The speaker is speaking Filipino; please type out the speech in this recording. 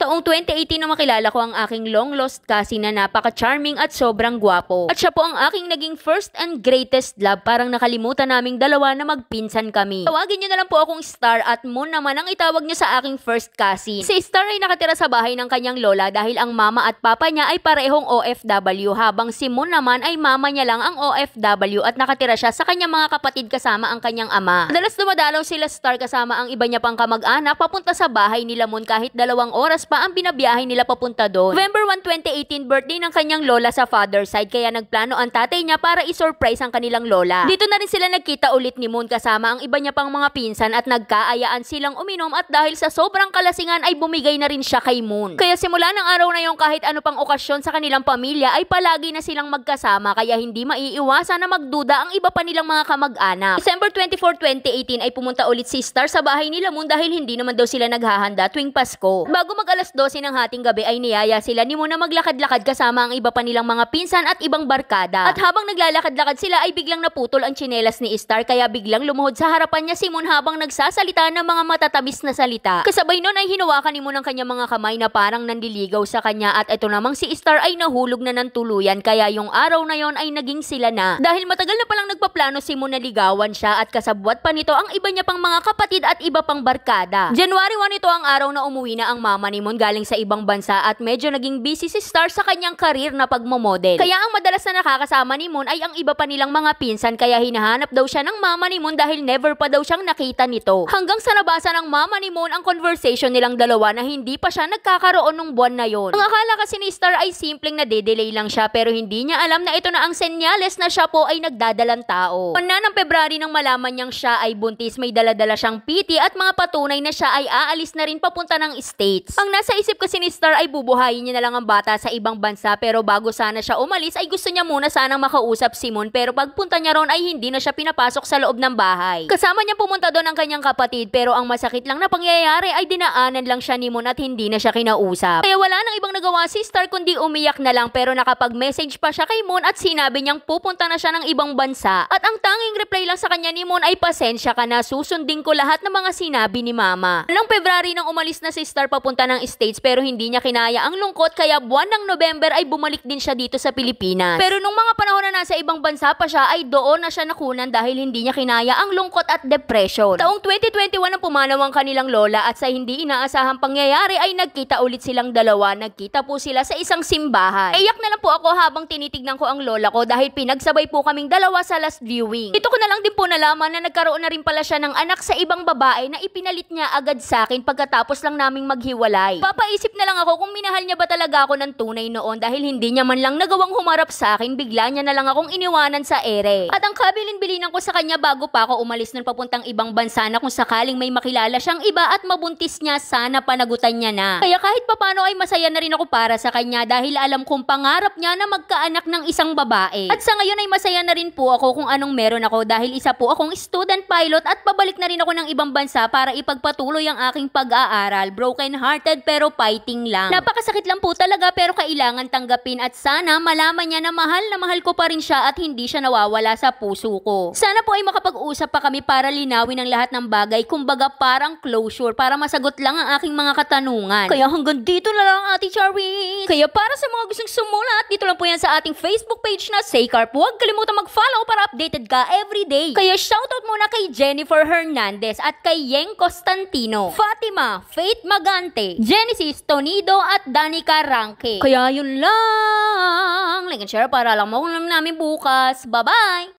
Taong 2018 na makilala ko ang aking long lost cousin na napaka-charming at sobrang gwapo. At siya po ang aking naging first and greatest love. Parang nakalimutan naming dalawa na magpinsan kami. Tawagin niyo na lang po akong Star at Moon naman ang itawag niyo sa aking first cousin. Si Star ay nakatira sa bahay ng kanyang lola dahil ang mama at papa niya ay parehong OFW habang si Moon naman ay mama niya lang ang OFW at nakatira siya sa kanyang mga kapatid kasama ang kanyang ama. Madalas dumadalaw sila Star kasama ang iba niya pang kamag-anak papunta sa bahay nila Moon kahit 2 oras pa ang binabiyahe nila papunta doon. November 1, 2018, birthday ng kanyang lola sa father side kaya nagplano ang tatay niya para i-surprise ang kanilang lola. Dito na rin sila nagkita ulit ni Moon kasama ang iba niya pang mga pinsan at nagkaayaan silang uminom at dahil sa sobrang kalasingan ay bumigay na rin siya kay Moon. Kaya simula ng araw na yon kahit ano pang okasyon sa kanilang pamilya ay palagi na silang magkasama kaya hindi maiiwasan na magduda ang iba pa nilang mga kamag-anak. December 24, 2018 ay pumunta ulit si Star sa bahay nila Moon dahil hindi naman daw sila naghahanda tuwing Pasko. Bago mag alas 12 ng hating gabi ay niyaya sila ni Moon na maglakad-lakad kasama ang iba pa nilang mga pinsan at ibang barkada. At habang naglalakad-lakad sila ay biglang naputol ang tsinelas ni Star kaya biglang lumuhod sa harapan niya si Moon habang nagsasalita ng mga matatamis na salita. Kasabay nun ay hinawakan ni Moon ang kanyang mga kamay na parang nandiligaw sa kanya at ito namang si Star ay nahulog na ng tuluyan kaya yung araw na yon ay naging sila na. Dahil matagal na palang nagpaplano si Moon na ligawan siya at kasabwat pa nito ang iba niya pang mga kapatid at iba pang barkada. January 1 ito ang araw na umuwi na ang mama ni Moon galing sa ibang bansa at medyo naging busy si Star sa kanyang karir na pagmomodel. Kaya ang madalas na nakakasama ni Moon ay ang iba pa nilang mga pinsan kaya hinahanap daw siya ng mama ni Moon dahil never pa daw siyang nakita nito. Hanggang sa nabasa ng mama ni Moon ang conversation nilang dalawa na hindi pa siya nagkakaroon nung buwan na yon. Ang akala kasi ni Star ay simpleng nade-delay lang siya pero hindi niya alam na ito na ang senyales na siya po ay nagdadalang tao. Una ng February nang malaman niyang siya ay buntis may daladala siyang PT at mga patunay na siya ay aalis na rin papunta ng States. Ang nasa isip kasi ni Star ay bubuhayin niya na lang ang bata sa ibang bansa pero bago sana siya umalis ay gusto niya muna sanang makausap si Moon pero pagpunta niya ron ay hindi na siya pinapasok sa loob ng bahay. Kasama niya pumunta doon ang kanyang kapatid pero ang masakit lang na pangyayari ay dinaanan lang siya ni Moon at hindi na siya kinausap. Kaya wala nang ibang nagawa si Star kundi umiyak na lang pero nakapag-message pa siya kay Moon at sinabi niyang pupunta na siya ng ibang bansa at ang tanging reply lang sa kanya ni Moon ay pasensya ka na susundin ko lahat ng mga sinabi ni Mama. Noong February nang umalis na si Star papunta ng States pero hindi niya kinaya ang lungkot kaya buwan ng November ay bumalik din siya dito sa Pilipinas. Pero nung mga panahon na nasa ibang bansa pa siya ay doon na siya nakunan dahil hindi niya kinaya ang lungkot at depression. Taong 2021 ang pumanaw ang kanilang lola at sa hindi inaasahang pangyayari ay nagkita ulit silang dalawa. Nagkita po sila sa isang simbahan. Iyak na lang po ako habang tinitignan ko ang lola ko dahil pinagsabay po kaming dalawa sa last viewing. Ito ko na lang din po nalaman na nagkaroon na rin pala siya ng anak sa ibang babae na ipinalit niya agad sa akin pagkatapos lang naming maghiwalay. Papaisip na lang ako kung minahal niya ba talaga ako ng tunay noon dahil hindi niya man lang nagawang humarap sa akin, bigla niya na lang akong iniwanan sa ere. At ang kabilin-bilinan ko sa kanya bago pa ako umalis nun papuntang ibang bansa na kung sakaling may makilala siyang iba at mabuntis niya, sana panagutan niya na. Kaya kahit papano ay masaya na rin ako para sa kanya dahil alam kong pangarap niya na magkaanak ng isang babae. At sa ngayon ay masaya na rin po ako kung anong meron ako dahil isa po akong student pilot at pabalik na rin ako ng ibang bansa para ipagpatuloy ang aking pag-aaral. Broken hearted pero fighting lang. Napakasakit lang po talaga pero kailangan tanggapin at sana malaman niya na mahal ko pa rin siya at hindi siya nawawala sa puso ko. Sana po ay makapag-usap pa kami para linawin ang lahat ng bagay, kumbaga parang closure para masagot lang ang aking mga katanungan. Kaya hanggang dito na lang Ate Charis. Kaya para sa mga gustong sumulat, dito lang po yan sa ating Facebook page na Saycarp. Huwag kalimutan mag-follow para updated ka everyday. Kaya shoutout muna kay Jennifer Hernandez at kay Yeng Constantino, Fatima, Faith Magante, Genesis Tonido at Danica Ranke. Kaya yun lang. Like and share para lang mo kung namin bukas. Bye-bye!